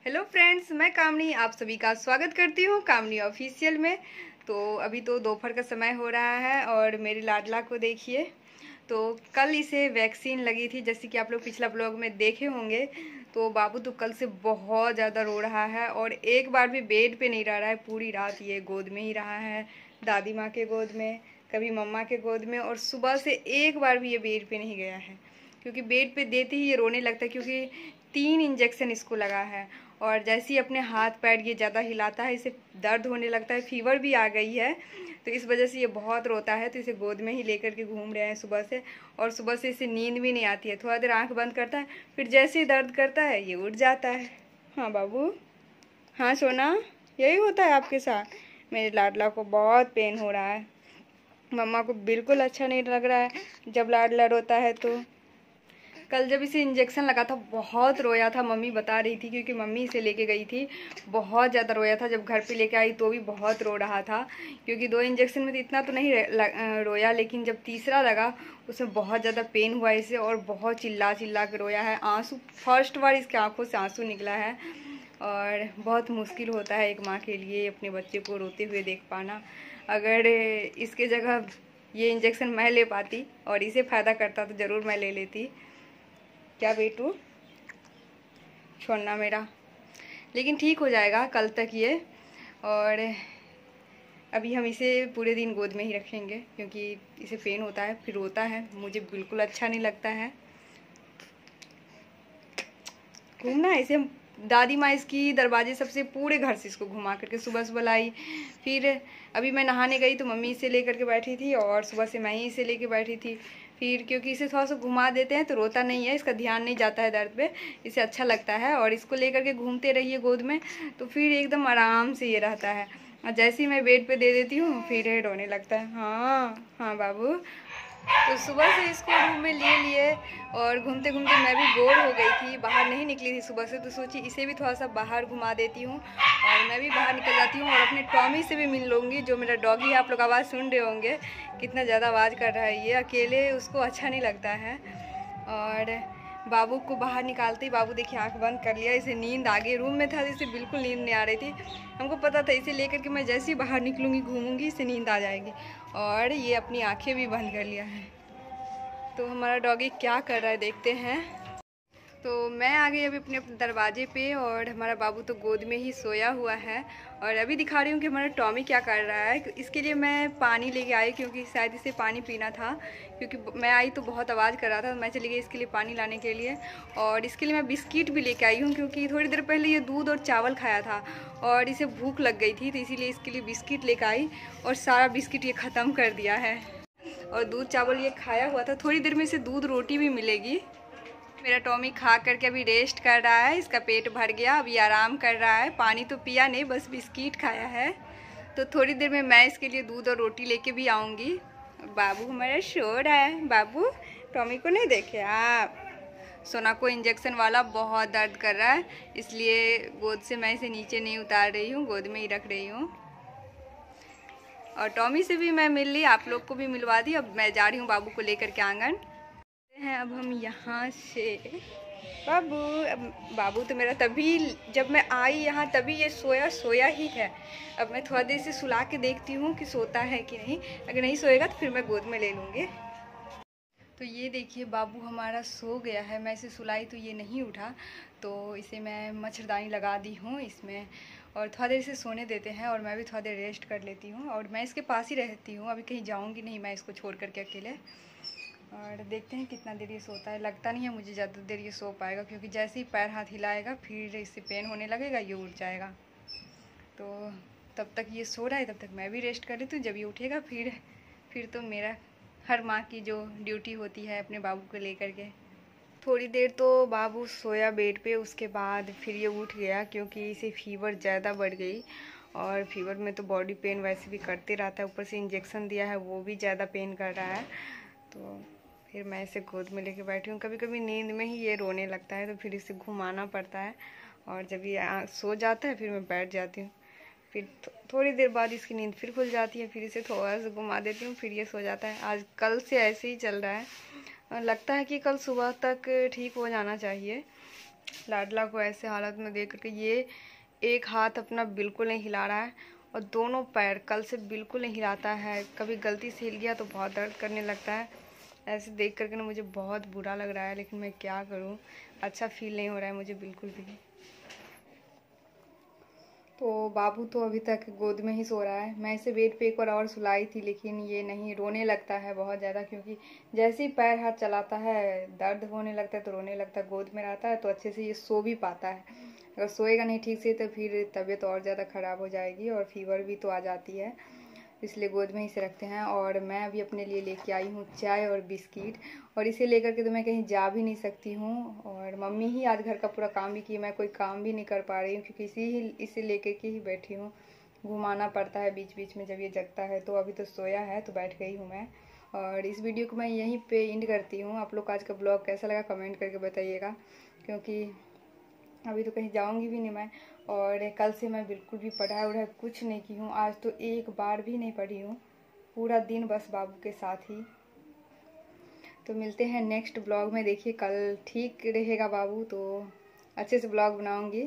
Hello friends, मैं कामनी आप सभी का स्वागत करती हूँ कामनी ऑफिशियल में। तो अभी तो दोपहर का समय हो रहा है और मेरे लाडला को देखिए। तो कल इसे वैक्सीन लगी थी, जैसे कि आप लोग पिछला ब्लॉग में देखे होंगे। तो बाबू तो कल से बहुत ज़्यादा रो रहा है और एक बार भी बेड पे नहीं रह रहा है। पूरी रात ये गोद में ही रहा है, दादी माँ के गोद में, कभी मम्मा के गोद में, और सुबह से एक बार भी ये बेड पे नहीं गया है। क्योंकि बेड पे देते ही ये रोने लगता है, क्योंकि 3 इंजेक्शन इसको लगा है। और जैसे ही अपने हाथ पैर ये ज़्यादा हिलाता है, इसे दर्द होने लगता है, फीवर भी आ गई है। तो इस वजह से ये बहुत रोता है। तो इसे गोद में ही लेकर के घूम रहे हैं सुबह से। और सुबह से इसे नींद भी नहीं आती है। थोड़ा देर आंख बंद करता है, फिर जैसे ही दर्द करता है ये उठ जाता है। हाँ बाबू, हाँ सोना, यही होता है आपके साथ। मेरे लाडला को बहुत पेन हो रहा है। मम्मा को बिल्कुल अच्छा नहीं लग रहा है जब लाडला रोता है। तो कल जब इसे इंजेक्शन लगा था बहुत रोया था, मम्मी बता रही थी, क्योंकि मम्मी इसे लेके गई थी। बहुत ज़्यादा रोया था। जब घर पे लेके आई तो भी बहुत रो रहा था, क्योंकि 2 इंजेक्शन में तो इतना तो नहीं रोया, लेकिन जब तीसरा लगा उसमें बहुत ज़्यादा पेन हुआ इसे और बहुत चिल्ला चिल्ला के रोया है। आंसू, फर्स्ट बार इसके आंखों से आंसू निकला है। और बहुत मुश्किल होता है एक माँ के लिए अपने बच्चे को रोते हुए देख पाना। अगर इसके जगह ये इंजेक्शन मैं ले पाती और इसे फ़ायदा करता तो ज़रूर मैं ले लेती। क्या बेटू, छोड़ना मेरा। लेकिन ठीक हो जाएगा कल तक ये। और अभी हम इसे पूरे दिन गोद में ही रखेंगे, क्योंकि इसे पेन होता है, फिर रोता है, मुझे बिल्कुल अच्छा नहीं लगता है। घूमना इसे, दादी माँ इसकी दरवाजे सबसे पूरे घर से इसको घुमा करके सुबह सुबह लाई। फिर अभी मैं नहाने गई तो मम्मी इसे लेकर के बैठी थी और सुबह से मैं ही इसे लेके बैठी थी। फिर क्योंकि इसे थोड़ा सा घुमा देते हैं तो रोता नहीं है, इसका ध्यान नहीं जाता है दर्द पे, इसे अच्छा लगता है। और इसको लेकर के घूमते रहिए गोद में तो फिर एकदम आराम से ये रहता है। और जैसे ही मैं बेड पे दे देती हूँ फिर ये रोने लगता है। हाँ हाँ बाबू। तो सुबह से इसको रूम में लिए लिए और घूमते घूमते मैं भी बोर हो गई थी, बाहर नहीं निकली थी सुबह से। तो सोची इसे भी थोड़ा सा बाहर घुमा देती हूँ और मैं भी बाहर निकल जाती हूँ और अपने टॉमी से भी मिल लूँगी, जो मेरा डॉगी है। आप लोग आवाज़ सुन रहे होंगे कितना ज़्यादा आवाज़ कर रहा है ये, अकेले उसको अच्छा नहीं लगता है। और बाबू को बाहर निकालते ही बाबू देखिए आंख बंद कर लिया, इसे नींद आ गई। रूम में था इसे बिल्कुल नींद नहीं आ रही थी। हमको पता था इसे लेकर के मैं जैसे ही बाहर निकलूँगी घूमूंगी इसे नींद आ जाएगी। और ये अपनी आंखें भी बंद कर लिया है। तो हमारा डॉगी क्या कर रहा है देखते हैं। तो मैं आ गई अभी अपने दरवाजे पे और हमारा बाबू तो गोद में ही सोया हुआ है। और अभी दिखा रही हूँ कि हमारा टॉमी क्या कर रहा है। इसके लिए मैं पानी लेके आई, क्योंकि शायद इसे पानी पीना था। क्योंकि मैं आई तो बहुत आवाज़ कर रहा था, तो मैं चली गई इसके लिए पानी लाने के लिए। और इसके लिए मैं बिस्किट भी लेके आई हूँ, क्योंकि थोड़ी देर पहले ये दूध और चावल खाया था और इसे भूख लग गई थी, तो इसीलिए इसके लिए बिस्किट लेकर आई। और सारा बिस्किट ये ख़त्म कर दिया है। और दूध चावल ये खाया हुआ था, थोड़ी देर में इसे दूध रोटी भी मिलेगी। मेरा टॉमी खा करके अभी रेस्ट कर रहा है, इसका पेट भर गया, अभी आराम कर रहा है। पानी तो पिया नहीं, बस बिस्किट खाया है। तो थोड़ी देर में मैं इसके लिए दूध और रोटी लेके भी आऊँगी। बाबू हमारा सो रहा है। बाबू, टॉमी को नहीं देखे आप? सोना को इंजेक्शन वाला बहुत दर्द कर रहा है, इसलिए गोद से मैं इसे नीचे नहीं उतार रही हूँ, गोद में ही रख रही हूँ। और टॉमी से भी मैं मिल ली, आप लोग को भी मिलवा दी। अब मैं जा रही हूँ बाबू को लेकर के आंगन हैं। अब हम यहाँ से बाबू, अब बाबू तो मेरा तभी जब मैं आई यहाँ तभी ये सोया सोया ही है। अब मैं थोड़ा देर से सुला के देखती हूँ कि सोता है कि नहीं। अगर नहीं सोएगा तो फिर मैं गोद में ले लूँगी। तो ये देखिए बाबू हमारा सो गया है। मैं इसे सुलाई तो ये नहीं उठा, तो इसे मैं मच्छरदानी लगा दी हूँ इसमें। और थोड़ा देर इसे सोने देते हैं और मैं भी थोड़ा देर रेस्ट कर लेती हूँ। और मैं इसके पास ही रहती हूँ, अभी कहीं जाऊँगी नहीं मैं इसको छोड़ करके अकेले। और देखते हैं कितना देर ये सोता है। लगता नहीं है मुझे ज़्यादा देर ये सो पाएगा, क्योंकि जैसे ही पैर हाथ हिलाएगा फिर इससे पेन होने लगेगा, ये उठ जाएगा। तो तब तक ये सो रहा है, तब तक मैं भी रेस्ट कर लेती हूँ। जब ये उठेगा फिर तो मेरा हर माँ की जो ड्यूटी होती है अपने बाबू को लेकर के। थोड़ी देर तो बाबू सोया बेड पे, उसके बाद फिर ये उठ गया, क्योंकि इसे फीवर ज़्यादा बढ़ गई। और फीवर में तो बॉडी पेन वैसे भी करते रहता है, ऊपर से इंजेक्शन दिया है वो भी ज़्यादा पेन कर रहा है। तो फिर मैं इसे गोद में लेके बैठी हूँ। कभी कभी नींद में ही ये रोने लगता है, तो फिर इसे घुमाना पड़ता है। और जब ये सो जाता है फिर मैं बैठ जाती हूँ। फिर थोड़ी देर बाद इसकी नींद फिर खुल जाती है, फिर इसे थोड़ा सा घुमा देती हूँ, फिर ये सो जाता है। आज कल से ऐसे ही चल रहा है। लगता है कि कल सुबह तक ठीक हो जाना चाहिए, लाडला को ऐसे हालत में देख करके ये एक हाथ अपना बिल्कुल नहीं हिला रहा है और दोनों पैर कल से बिल्कुल नहीं हिलाता है। कभी गलती से हिल गया तो बहुत दर्द करने लगता है। ऐसे देख करके ना मुझे बहुत बुरा लग रहा है, लेकिन मैं क्या करूं, अच्छा फील नहीं हो रहा है मुझे बिल्कुल भी। तो बाबू तो अभी तक गोद में ही सो रहा है। मैं इसे बेड पे एक बार और सुलाई थी, लेकिन ये नहीं, रोने लगता है बहुत ज़्यादा, क्योंकि जैसे ही पैर हाथ चलाता है दर्द होने लगता है तो रोने लगता है। गोद में रहता है तो अच्छे से ये सो भी पाता है, अगर सोएगा नहीं ठीक से तो फिर तबीयत और ज़्यादा ख़राब हो जाएगी और फीवर भी तो आ जाती है, इसलिए गोद में ही से रखते हैं। और मैं अभी अपने लिए लेके आई हूँ चाय और बिस्किट, और इसे लेकर के तो मैं कहीं जा भी नहीं सकती हूँ। और मम्मी ही आज घर का पूरा काम भी की, मैं कोई काम भी नहीं कर पा रही हूँ क्योंकि इसे लेकर के ही बैठी हूँ। घुमाना पड़ता है बीच बीच में जब ये जगता है। तो अभी तो सोया है तो बैठ गई हूँ मैं। और इस वीडियो को मैं यहीं पे एंड करती हूँ। आप लोग को आज का ब्लॉग कैसा लगा कमेंट करके बताइएगा, क्योंकि अभी तो कहीं जाऊंगी भी नहीं मैं। और कल से मैं बिल्कुल भी पढ़ाई वढ़ाई कुछ नहीं की हूँ, आज तो एक बार भी नहीं पढ़ी हूँ, पूरा दिन बस बाबू के साथ ही। तो मिलते हैं नेक्स्ट ब्लॉग में। देखिए कल ठीक रहेगा बाबू तो अच्छे से ब्लॉग बनाऊंगी।